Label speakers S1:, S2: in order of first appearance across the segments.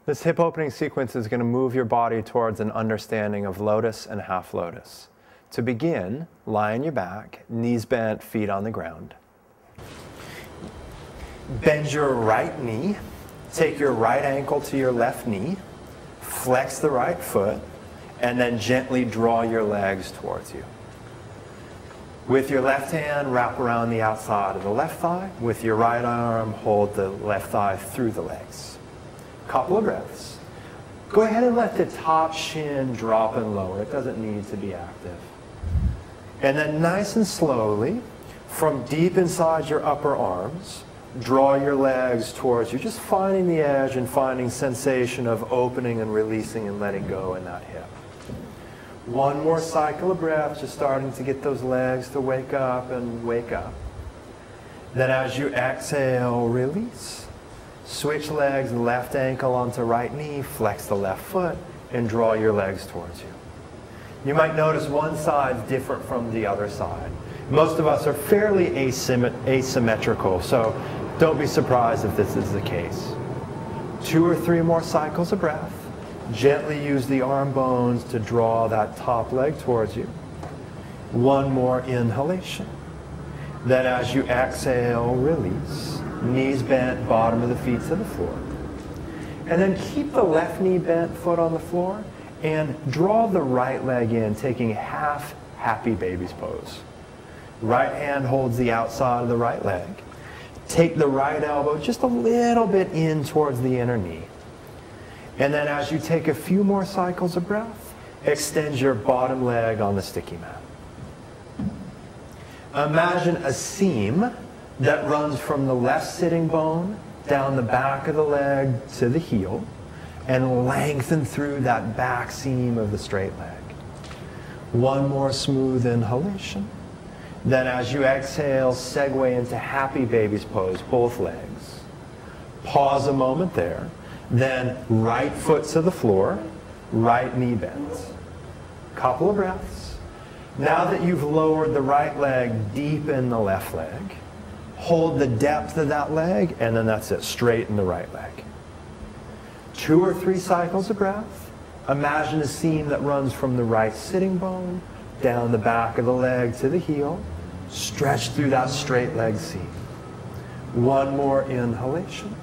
S1: This hip opening sequence is going to move your body towards an understanding of lotus and half lotus. To begin, lie on your back, knees bent, feet on the ground. Bend your right knee, take your right ankle to your left knee, flex the right foot, and then gently draw your legs towards you. With your left hand, wrap around the outside of the left thigh. With your right arm, hold the left thigh through the legs. Couple of breaths. Go ahead and let the top shin drop and lower. It doesn't need to be active. And then nice and slowly, from deep inside your upper arms, draw your legs towards you, just finding the edge and finding sensation of opening and releasing and letting go in that hip. One more cycle of breath, just starting to get those legs to wake up and wake up. Then as you exhale, release. Switch legs, left ankle onto right knee, flex the left foot, and draw your legs towards you. You might notice one side different from the other side. Most of us are fairly asymmetrical, so don't be surprised if this is the case. 2 or 3 more cycles of breath. Gently use the arm bones to draw that top leg towards you. One more inhalation. Then as you exhale, release. Knees bent, bottom of the feet to the floor. And then keep the left knee bent, foot on the floor, and draw the right leg in, taking half happy baby's pose. Right hand holds the outside of the right leg. Take the right elbow just a little bit in towards the inner knee. And then as you take a few more cycles of breath, extend your bottom leg on the sticky mat. Imagine a seam that runs from the left sitting bone down the back of the leg to the heel and lengthen through that back seam of the straight leg. One more smooth inhalation. Then as you exhale, segue into happy baby's pose, both legs. Pause a moment there. Then right foot to the floor, right knee bent. Couple of breaths. Now that you've lowered the right leg, deepen the left leg. Hold the depth of that leg, and then that's it, straighten the right leg. 2 or 3 cycles of breath. Imagine a seam that runs from the right sitting bone, down the back of the leg to the heel. Stretch through that straight leg seam. One more inhalation.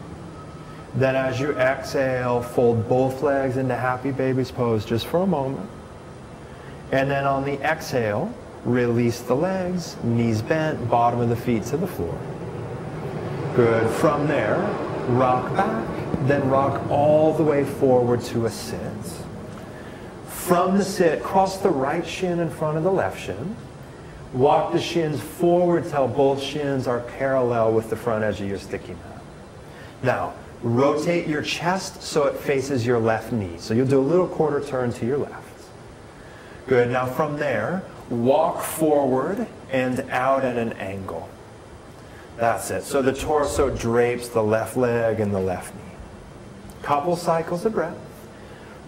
S1: Then as you exhale, fold both legs into happy baby's pose just for a moment. And then on the exhale, release the legs, knees bent, bottom of the feet to the floor. Good. From there, rock back, then rock all the way forward to a sit. From the sit, cross the right shin in front of the left shin. Walk the shins forward till both shins are parallel with the front edge of your sticky mat. Now, rotate your chest so it faces your left knee. So you'll do a little quarter turn to your left. Good. Now from there, walk forward and out at an angle. That's it. So the torso drapes the left leg and the left knee. Couple cycles of breath.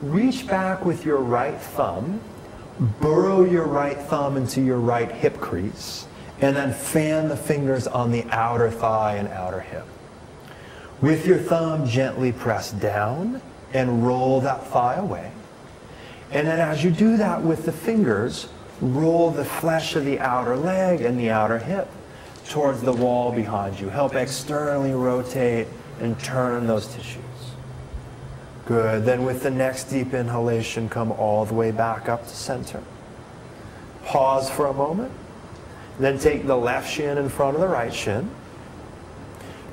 S1: Reach back with your right thumb. Burrow your right thumb into your right hip crease. And then fan the fingers on the outer thigh and outer hip. With your thumb, gently press down and roll that thigh away. And then as you do that with the fingers, roll the flesh of the outer leg and the outer hip towards the wall behind you. Help externally rotate and turn those tissues. Good. Then with the next deep inhalation, come all the way back up to center. Pause for a moment. Then take the left shin in front of the right shin.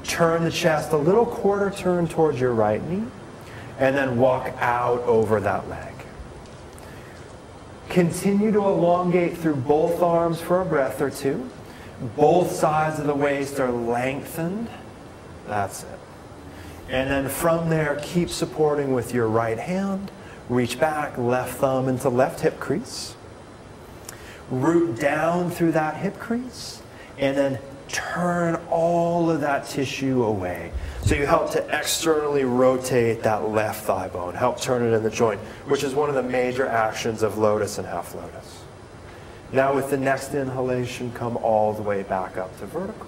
S1: Turn the chest a little quarter turn towards your right knee. And then walk out over that leg. Continue to elongate through both arms for a breath or two. Both sides of the waist are lengthened. That's it. And then from there, keep supporting with your right hand. Reach back, left thumb into left hip crease. Root down through that hip crease. And then turn all of that tissue away. So you help to externally rotate that left thigh bone. Help turn it in the joint, which is one of the major actions of lotus and half lotus. Now with the next inhalation, come all the way back up to vertical.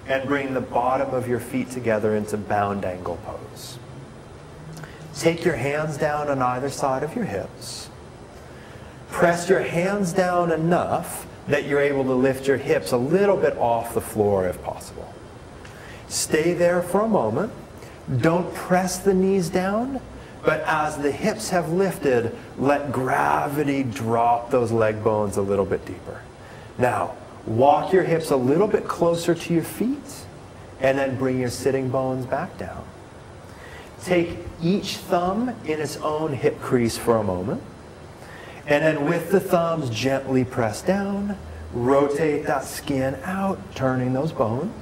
S1: And bring the bottom of your feet together into bound angle pose. Take your hands down on either side of your hips. Press your hands down enough that you're able to lift your hips a little bit off the floor if possible. Stay there for a moment. Don't press the knees down, but as the hips have lifted, let gravity drop those leg bones a little bit deeper. Now, walk your hips a little bit closer to your feet, and then bring your sitting bones back down. Take each thumb in its own hip crease for a moment. And then with the thumbs, gently press down. Rotate that skin out, turning those bones.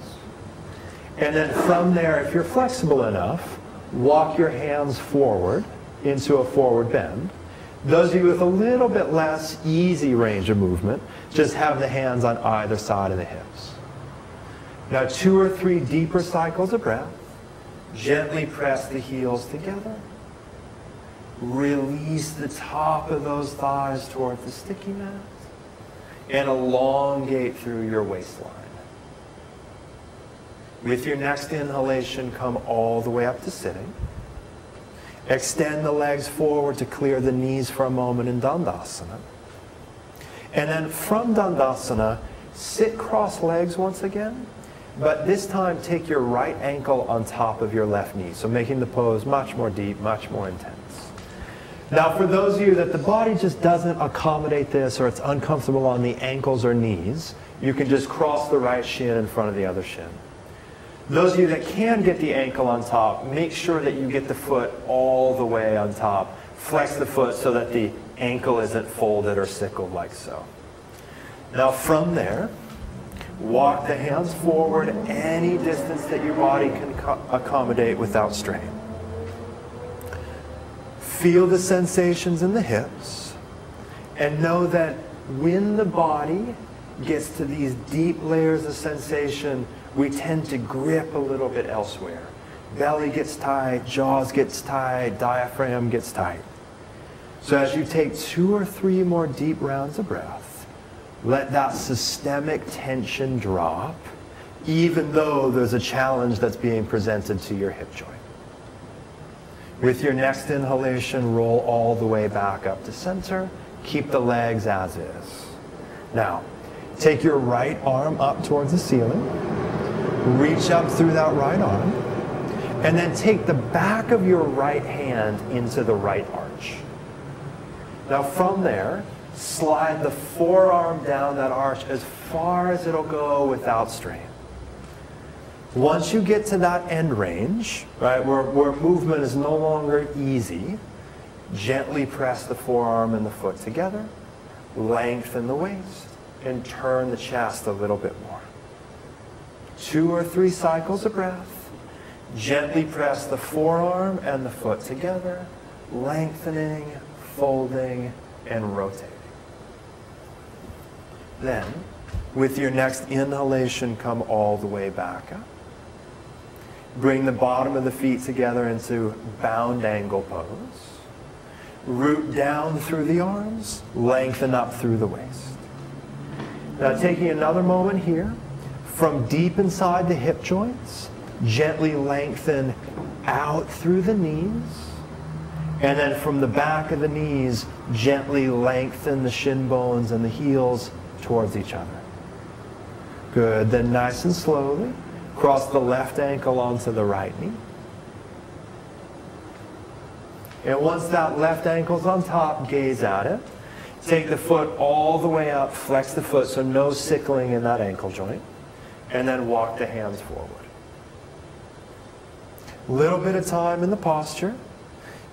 S1: And then from there, if you're flexible enough, walk your hands forward into a forward bend. Those of you with a little bit less easy range of movement, just have the hands on either side of the hips. Now 2 or 3 deeper cycles of breath. Gently press the heels together. Release the top of those thighs towards the sticky mat. And elongate through your waistline. With your next inhalation, come all the way up to sitting. Extend the legs forward to clear the knees for a moment in Dandasana. And then from Dandasana, sit cross legs once again. But this time, take your right ankle on top of your left knee. So making the pose much more deep, much more intense. Now for those of you that the body just doesn't accommodate this, or it's uncomfortable on the ankles or knees, you can just cross the right shin in front of the other shin. Those of you that can get the ankle on top, make sure that you get the foot all the way on top. Flex the foot so that the ankle isn't folded or sickled like so. Now from there, walk the hands forward any distance that your body can accommodate without strain. Feel the sensations in the hips, and know that when the body gets to these deep layers of sensation, we tend to grip a little bit elsewhere. Belly gets tight, jaws gets tight, diaphragm gets tight. So as you take 2 or 3 more deep rounds of breath, let that systemic tension drop, even though there's a challenge that's being presented to your hip joint. With your next inhalation, roll all the way back up to center. Keep the legs as is. Now, take your right arm up towards the ceiling. Reach up through that right arm. And then take the back of your right hand into the right arch. Now from there, slide the forearm down that arch as far as it'll go without strain. Once you get to that end range, right, where movement is no longer easy, gently press the forearm and the foot together, lengthen the waist, and turn the chest a little bit more. 2 or 3 cycles of breath. Gently press the forearm and the foot together, lengthening, folding, and rotating. Then, with your next inhalation, come all the way back up. Bring the bottom of the feet together into bound angle pose. Root down through the arms, lengthen up through the waist. Now taking another moment here, from deep inside the hip joints, gently lengthen out through the knees. And then from the back of the knees, gently lengthen the shin bones and the heels towards each other. Good. Then nice and slowly, cross the left ankle onto the right knee. And once that left ankle's on top, gaze at it. Take the foot all the way up, flex the foot so no sickling in that ankle joint. And then walk the hands forward. Little bit of time in the posture.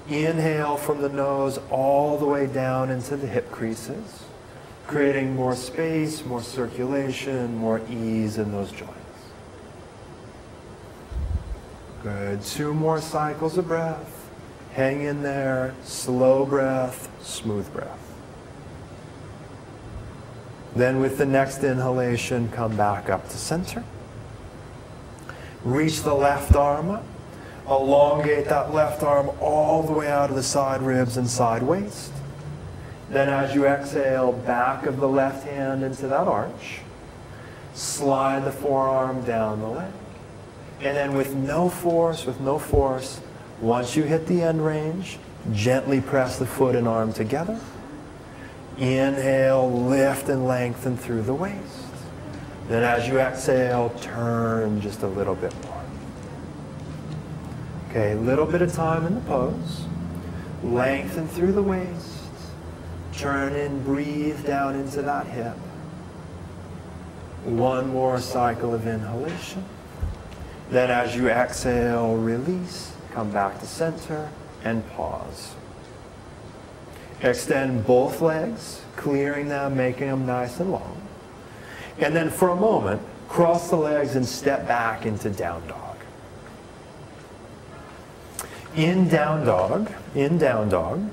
S1: Inhale from the nose all the way down into the hip creases, creating more space, more circulation, more ease in those joints. Good. 2 more cycles of breath. Hang in there. Slow breath, smooth breath. Then with the next inhalation, come back up to center. Reach the left arm up. Elongate that left arm all the way out of the side ribs and side waist. Then as you exhale, back of the left hand into that arch. Slide the forearm down the leg. And then with no force, Once you hit the end range, gently press the foot and arm together. Inhale, lift and lengthen through the waist. Then as you exhale, turn just a little bit more. Okay, a little bit of time in the pose. Lengthen through the waist. Turn in, breathe down into that hip. One more cycle of inhalation. Then as you exhale, release, come back to center, and pause. Extend both legs, clearing them, making them nice and long. And then for a moment, cross the legs and step back into down dog. In down dog,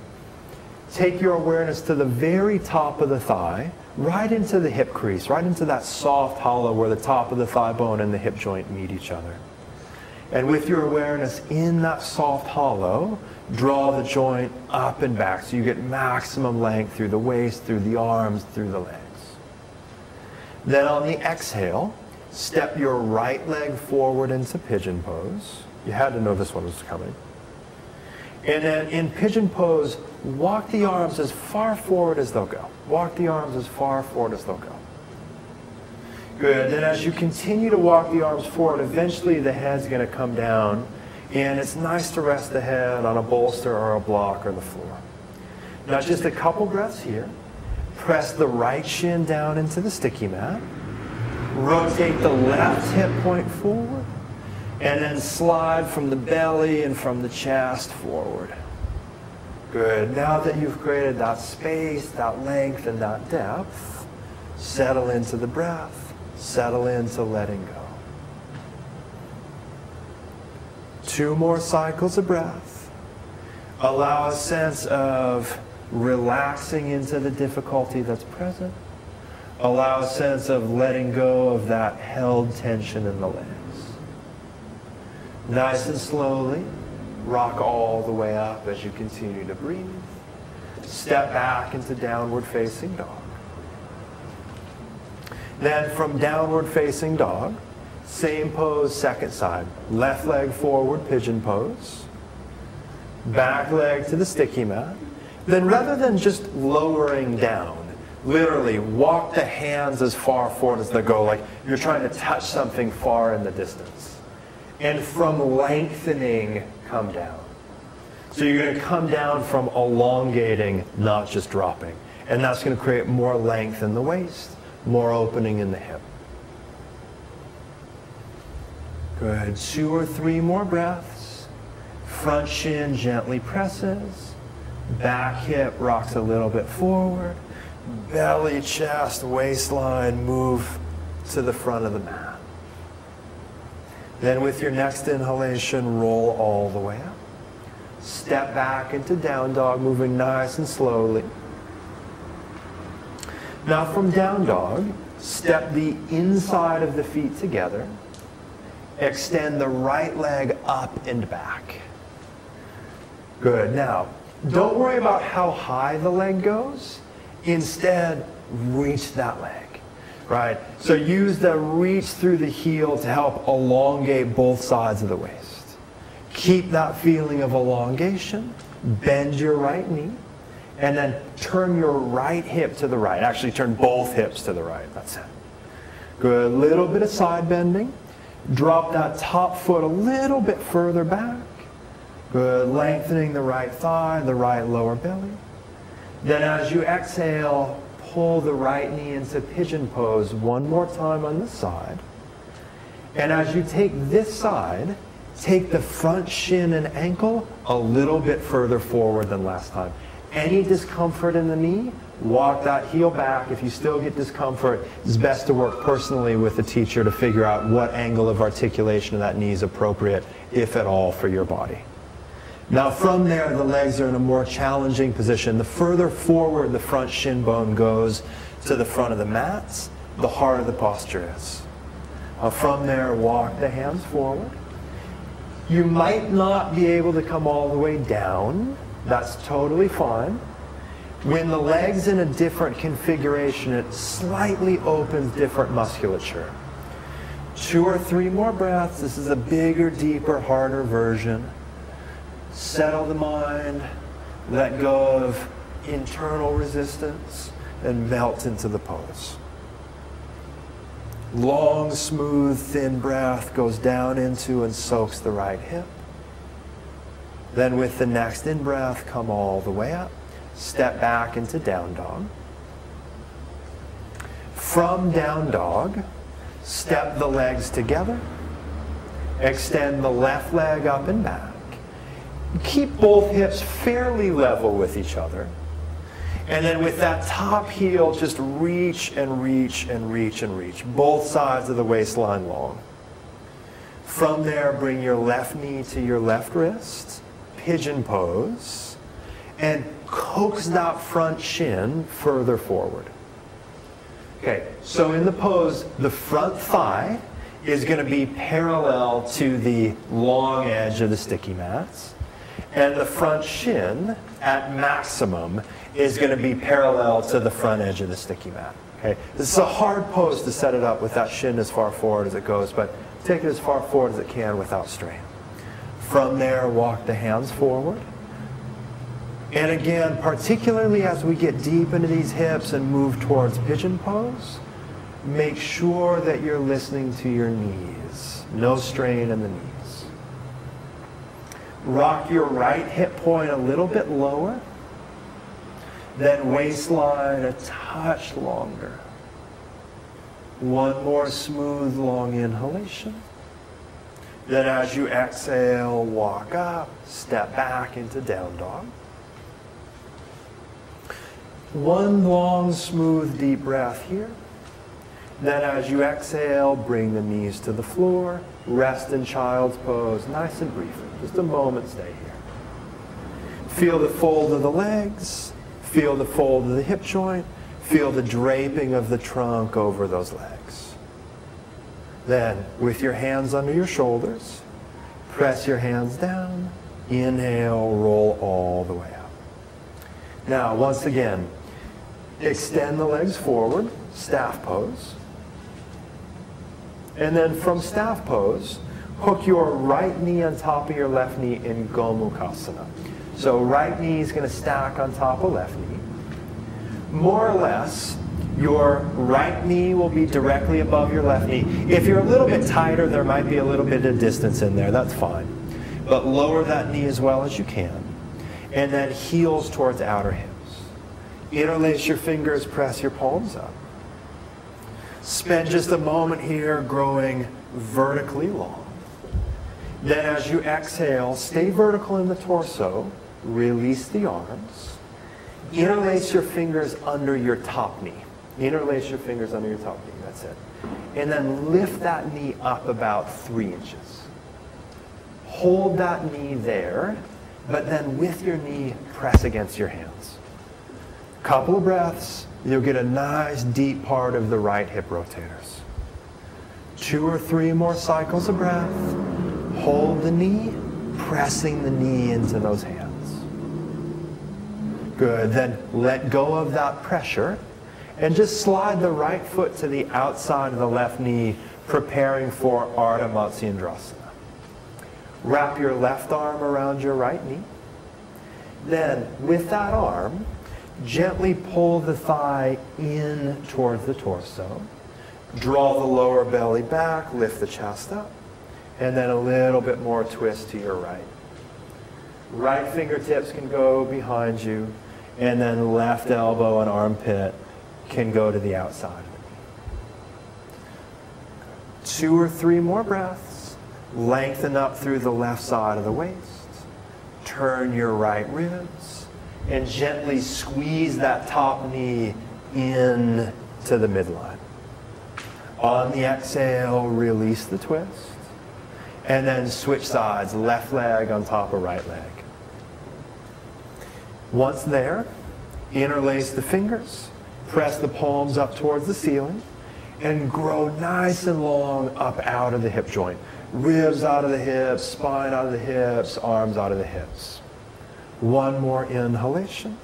S1: take your awareness to the very top of the thigh, right into the hip crease, right into that soft hollow where the top of the thigh bone and the hip joint meet each other. And with your awareness in that soft hollow, draw the joint up and back so you get maximum length through the waist, through the arms, through the legs. Then on the exhale, step your right leg forward into pigeon pose. You had to know this one was coming. And then in pigeon pose, walk the arms as far forward as they'll go. Walk the arms as far forward as they'll go. Good. Then as you continue to walk the arms forward, eventually the head's going to come down. And it's nice to rest the head on a bolster or a block or the floor. Now just a couple breaths here. Press the right shin down into the sticky mat. Rotate the left hip point forward. And then slide from the belly and from the chest forward. Good. Now that you've created that space, that length, and that depth, settle into the breath. Settle into letting go. 2 more cycles of breath. Allow a sense of relaxing into the difficulty that's present. Allow a sense of letting go of that held tension in the legs. Nice and slowly, rock all the way up as you continue to breathe. Step back into downward facing dog. Then from downward facing dog, same pose, second side. Left leg forward, pigeon pose. Back leg to the sticky mat. Then rather than just lowering down, literally walk the hands as far forward as they go, like you're trying to touch something far in the distance. And from lengthening, come down. So you're going to come down from elongating, not just dropping. And that's going to create more length in the waist, more opening in the hip. Good. 2 or 3 more breaths. Front shin gently presses. Back hip rocks a little bit forward. Belly, chest, waistline move to the front of the mat. Then with your next inhalation, roll all the way up. Step back into down dog, moving nice and slowly. Now from down dog, step the inside of the feet together. Extend the right leg up and back. Good. Now, don't worry about how high the leg goes. Instead, reach that leg. Right? So use the reach through the heel to help elongate both sides of the waist. Keep that feeling of elongation. Bend your right knee. And then turn your right hip to the right. Actually, turn both hips to the right. That's it. Good. Little bit of side bending. Drop that top foot a little bit further back. Good. Lengthening the right thigh, the right lower belly. Then as you exhale, pull the right knee into pigeon pose one more time on this side. And as you take this side, take the front shin and ankle a little bit further forward than last time. Any discomfort in the knee, walk that heel back. If you still get discomfort, it's best to work personally with the teacher to figure out what angle of articulation of that knee is appropriate, if at all, for your body. Now from there, the legs are in a more challenging position. The further forward the front shin bone goes to the front of the mats, the harder the posture is. From there, walk the hands forward. You might not be able to come all the way down. That's totally fine. When the leg's in a different configuration, it slightly opens different musculature. 2 or 3 more breaths. This is a bigger, deeper, harder version. Settle the mind, let go of internal resistance, and melt into the pose. Long, smooth, thin breath goes down into and soaks the right hip. Then with the next in-breath, come all the way up. Step back into down dog. From down dog, step the legs together. Extend the left leg up and back. Keep both hips fairly level with each other. And then with that top heel, just reach and reach and reach and reach. Both sides of the waistline long. From there, bring your left knee to your left wrist. Pigeon pose. And coax that front shin further forward. Okay, so in the pose, the front thigh is going to be parallel to the long edge of the sticky mats. And the front shin, at maximum, is going to be parallel to the front edge of the sticky mat. Okay? This is a hard pose to set it up with that shin as far forward as it goes, but take it as far forward as it can without strain. From there, walk the hands forward. And again, particularly as we get deep into these hips and move towards pigeon pose, make sure that you're listening to your knees. No strain in the knees. Rock your right hip point a little bit lower. Then waistline a touch longer. One more smooth, long inhalation. Then as you exhale, walk up, step back into down dog. One long, smooth, deep breath here. Then as you exhale, bring the knees to the floor. Rest in child's pose, nice and brief. Just a moment, stay here. Feel the fold of the legs. Feel the fold of the hip joint. Feel the draping of the trunk over those legs. Then, with your hands under your shoulders, press your hands down. Inhale, roll all the way up. Now, once again, extend the legs forward, staff pose. And then from staff pose, hook your right knee on top of your left knee in Gomukhasana. So right knee is going to stack on top of left knee. More or less, your right knee will be directly above your left knee. If you're a little bit tighter, there might be a little bit of distance in there. That's fine. But lower that knee as well as you can. And then heels towards outer hips. Interlace your fingers, press your palms up. Spend just a moment here growing vertically long. Then as you exhale, stay vertical in the torso. Release the arms. Interlace your fingers under your top knee. Interlace your fingers under your top knee. That's it. And then lift that knee up about 3 inches. Hold that knee there, but then with your knee, press against your hands. Couple of breaths, you'll get a nice deep part of the right hip rotators. 2 or 3 more cycles of breath. Hold the knee, pressing the knee into those hands. Good, then let go of that pressure and just slide the right foot to the outside of the left knee, preparing for Ardha Matsyendrasana. Wrap your left arm around your right knee. Then, with that arm, gently pull the thigh in towards the torso. Draw the lower belly back, lift the chest up, and then a little bit more twist to your right. Right fingertips can go behind you, and then left elbow and armpit can go to the outside of the knee. 2 or 3 more breaths. Lengthen up through the left side of the waist. Turn your right ribs, and gently squeeze that top knee in to the midline. On the exhale, release the twist. And then switch sides, left leg on top of right leg. Once there, interlace the fingers, press the palms up towards the ceiling, and grow nice and long up out of the hip joint. Ribs out of the hips, spine out of the hips, arms out of the hips. One more inhalation.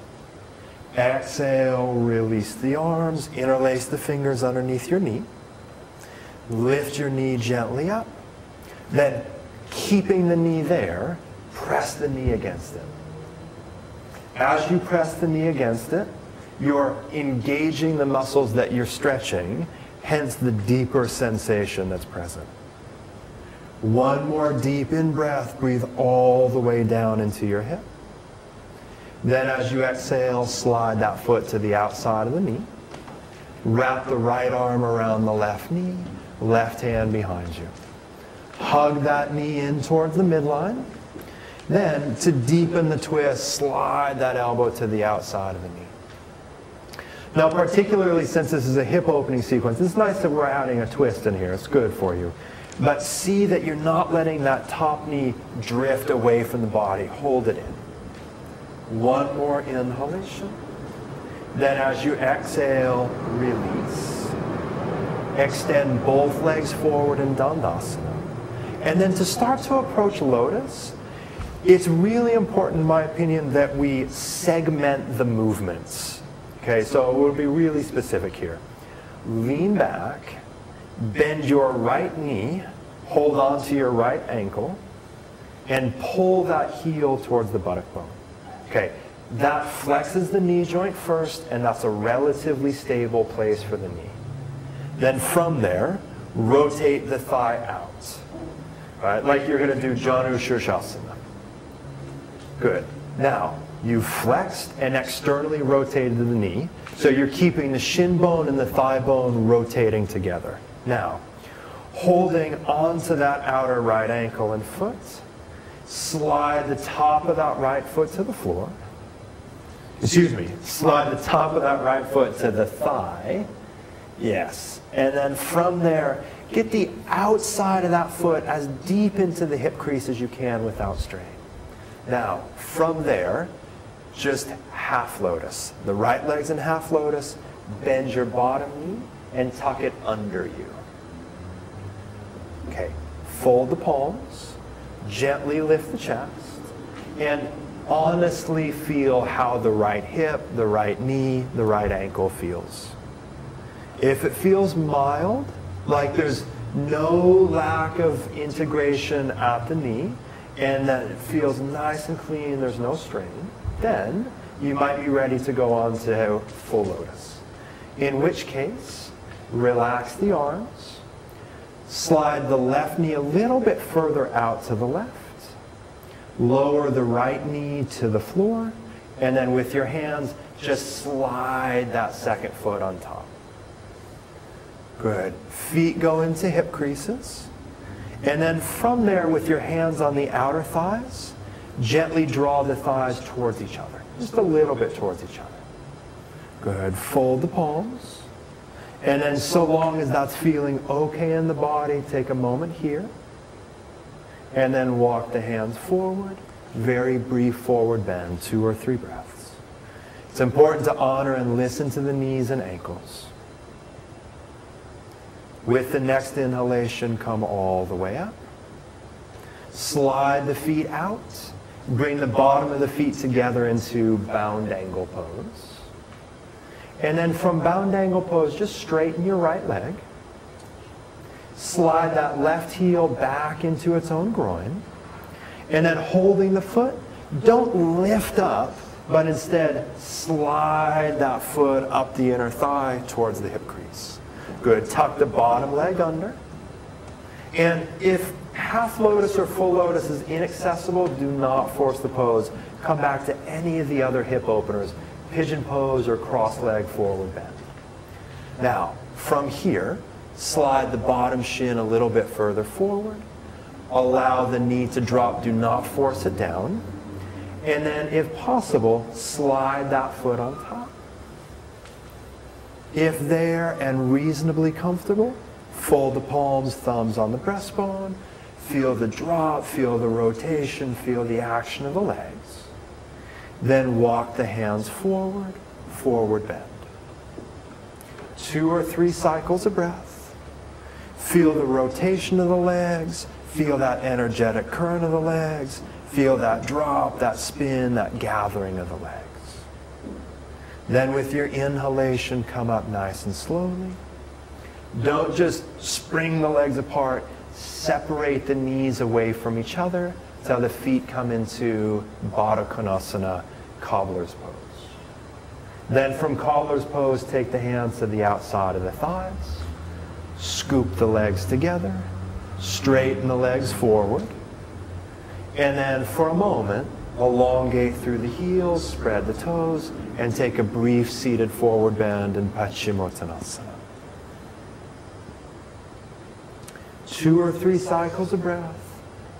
S1: Exhale, release the arms, interlace the fingers underneath your knee. Lift your knee gently up. Then, keeping the knee there, press the knee against it. As you press the knee against it, you're engaging the muscles that you're stretching, hence the deeper sensation that's present. One more deep in-breath, breathe all the way down into your hip. Then as you exhale, slide that foot to the outside of the knee. Wrap the right arm around the left knee, left hand behind you. Hug that knee in towards the midline. Then, to deepen the twist, slide that elbow to the outside of the knee. Now, particularly since this is a hip opening sequence, it's nice that we're adding a twist in here. It's good for you. But see that you're not letting that top knee drift away from the body. Hold it in. One more inhalation. Then as you exhale, release. Extend both legs forward in Dandasana. And then to start to approach lotus, it's really important, in my opinion, that we segment the movements. Okay, so we'll be really specific here. Lean back, bend your right knee, hold on to your right ankle, and pull that heel towards the buttock bone. Okay, that flexes the knee joint first, and that's a relatively stable place for the knee. Then from there, rotate the thigh out. Right, like you're going to do Janu Shirshasana. Good. Now, you've flexed and externally rotated the knee, so you're keeping the shin bone and the thigh bone rotating together. Now, holding onto that outer right ankle and foot, slide the top of that right foot to the floor. Excuse me, slide the top of that right foot to the thigh. Yes. And then from there, get the outside of that foot as deep into the hip crease as you can without strain. Now, from there, just half lotus. The right leg's in half lotus, bend your bottom knee and tuck it under you. Okay, fold the palms, gently lift the chest, and honestly feel how the right hip, the right knee, the right ankle feels. If it feels mild, like there's no lack of integration at the knee, and that it feels nice and clean, there's no strain, then you might be ready to go on to full lotus. In which case, relax the arms, slide the left knee a little bit further out to the left, lower the right knee to the floor, and then with your hands, just slide that second foot on top. Good. Feet go into hip creases. And then from there, with your hands on the outer thighs, gently draw the thighs towards each other. Just a little bit towards each other. Good. Fold the palms. And then so long as that's feeling okay in the body, take a moment here. And then walk the hands forward. Very brief forward bend, 2 or 3 breaths. It's important to honor and listen to the knees and ankles. With the next inhalation, come all the way up. Slide the feet out. Bring the bottom of the feet together into bound angle pose. And then from bound angle pose, just straighten your right leg. Slide that left heel back into its own groin. And then holding the foot, don't lift up, but instead slide that foot up the inner thigh towards the hip crease. Good. Tuck the bottom leg under. And if half lotus or full lotus is inaccessible, do not force the pose. Come back to any of the other hip openers, pigeon pose or cross leg forward bend. Now, from here, slide the bottom shin a little bit further forward. Allow the knee to drop. Do not force it down. And then, if possible, slide that foot on top. If there and reasonably comfortable, fold the palms, thumbs on the breastbone. Feel the drop, feel the rotation, feel the action of the legs. Then walk the hands forward, forward bend. 2 or 3 cycles of breath. Feel the rotation of the legs. Feel that energetic current of the legs. Feel that drop, that spin, that gathering of the legs. Then with your inhalation, come up nice and slowly. Don't just spring the legs apart. Separate the knees away from each other. till the feet come into Baddha Konasana, cobbler's pose. Then from cobbler's pose, take the hands to the outside of the thighs, scoop the legs together, straighten the legs forward, and then for a moment, elongate through the heels, spread the toes, and take a brief seated forward bend in Paschimottanasana. 2 or 3 cycles of breath.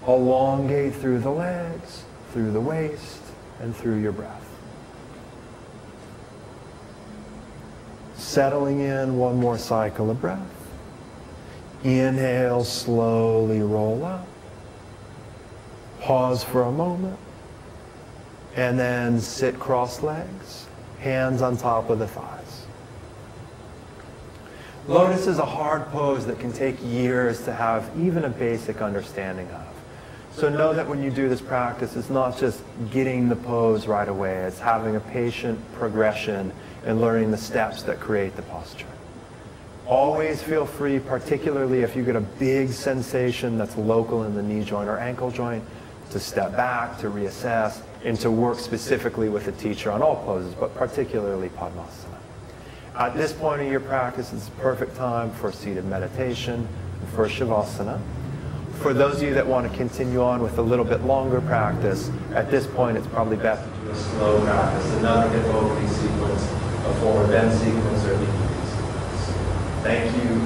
S1: Elongate through the legs, through the waist, and through your breath. Settling in, 1 more cycle of breath. Inhale, slowly roll up. Pause for a moment. And then sit cross legs, hands on top of the thighs. Lotus is a hard pose that can take years to have even a basic understanding of. So know that when you do this practice, it's not just getting the pose right away. It's having a patient progression and learning the steps that create the posture. Always feel free, particularly if you get a big sensation that's local in the knee joint or ankle joint, to step back, to reassess, and to work specifically with the teacher on all poses, but particularly Padmasana. At this point in your practice, it's a perfect time for seated meditation, for Shavasana. For those of you that want to continue on with a little bit longer practice, at this point it's probably best to do a slow practice, another hip opening sequence, a forward bend sequence, or a sequence. Thank you.